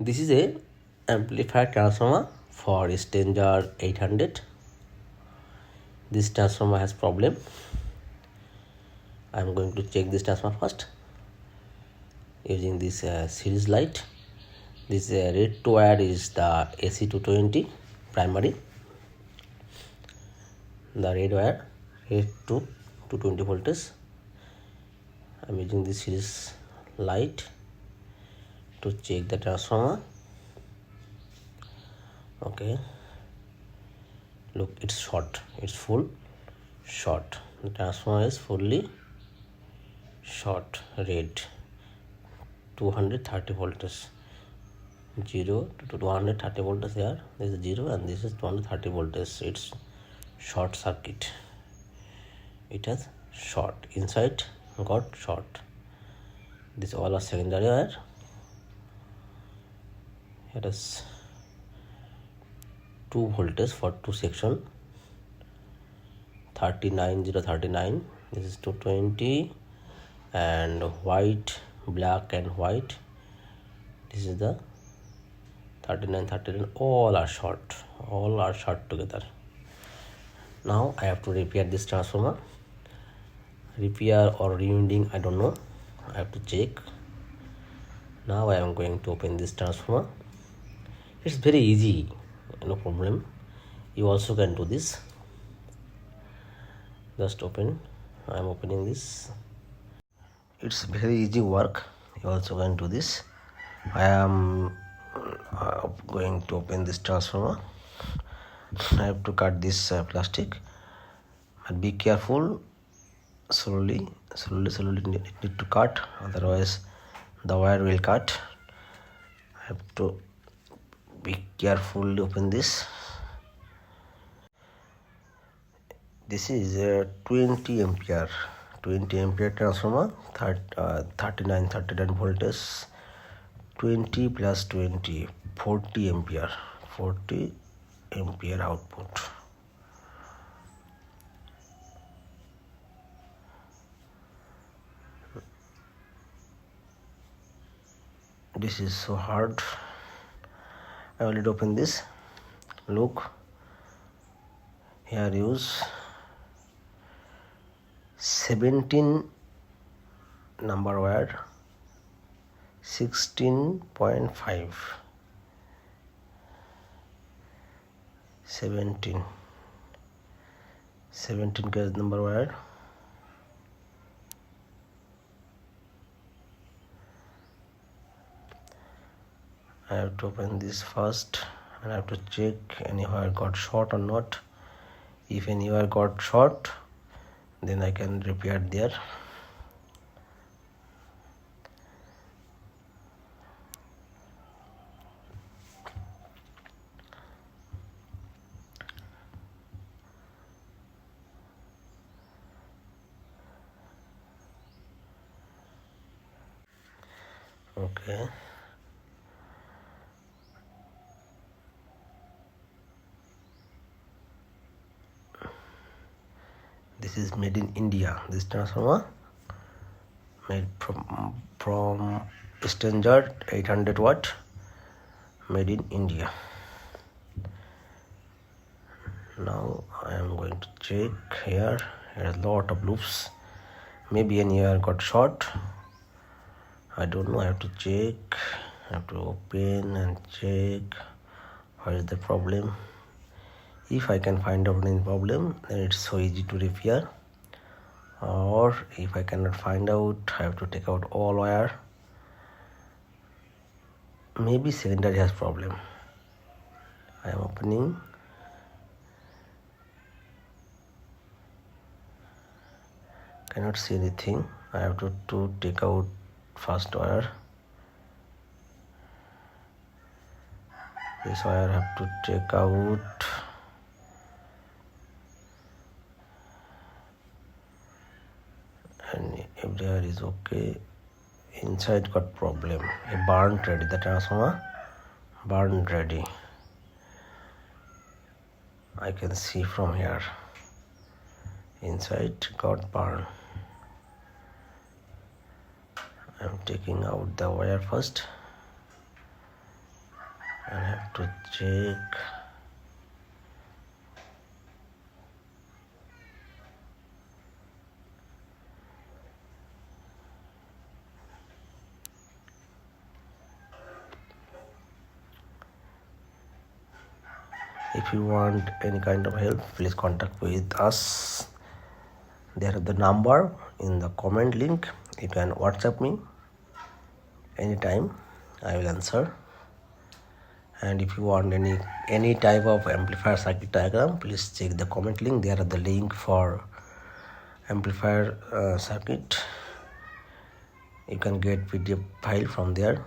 This is a amplifier transformer for Stranger 800. This transformer has problem. I am going to check this transformer first using this series light. This red wire is the AC 220 primary. The red wire red to 220 voltage. I am using this series light to check the transformer. Okay, look, it's short, it's full short. The transformer is fully short, red, 230 voltage, 0 to 230 voltage here. This is 0 and this is 230 voltage. It's short circuit. It has short inside, got short. This all are secondary wire. It is 2 voltage for 2 section, 39 this is 220, and white, black and white, this is the 39 all are short together. Now I have to repair this transformer. Repair or rewinding, I don't know, I have to check. Now I am going to open this transformer. It's very easy, no problem. You also can do this. Just open. I am opening this. It's very easy work. You also can do this. I am going to open this transformer. I have to cut this plastic, but be careful. Slowly need to cut, otherwise the wire will cut. I have to be careful to open this. This is a 20 ampere transformer, 39 voltage, 20 plus 20, 40 ampere output. This is so hard. I already opened this. Look, here use 17 number wire, 16.5, 17 gauge number wire. I have to open this first and I have to check any wire got short or not. If any wire got short, then I can repair there. Okay. This is made in India. This transformer made from standard 800 watt, made in India. Now I am going to check here. There is a lot of loops. Maybe any wire got short. I don't know. I have to check. I have to open and check. What is the problem? If I can find out any problem, then it's so easy to repair. Or if I cannot find out, I have to take out all wire. Maybe secondary has problem. I am opening. Cannot see anything. I have to take out first wire. This wire I have to take out. And if there is okay, inside got problem. A burned ready, the transformer burned ready. I can see from here. Inside got burned. I am taking out the wire first. I have to check. If you want any kind of help, please contact with us. There is the number in the comment link. You can WhatsApp me anytime. I will answer. And if you want any type of amplifier circuit diagram, please check the comment link. There are the link for amplifier circuit. You can get PDF file from there.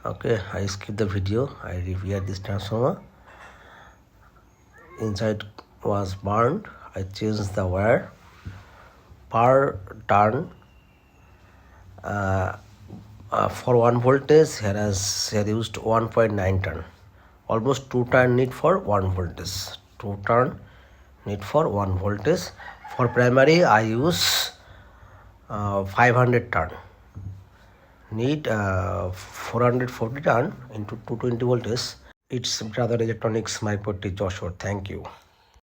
Okay, I skip the video. I repaired this transformer. Inside was burned. I changed the wire per turn. For 1 voltage, here used 1.9 turn. Almost 2 turn need for 1 voltage. 2 turn need for 1 voltage. For primary, I use 500 turn. Need 440 turn into 220 voltage. It's Brother Electronics, my Joshua. Thank you.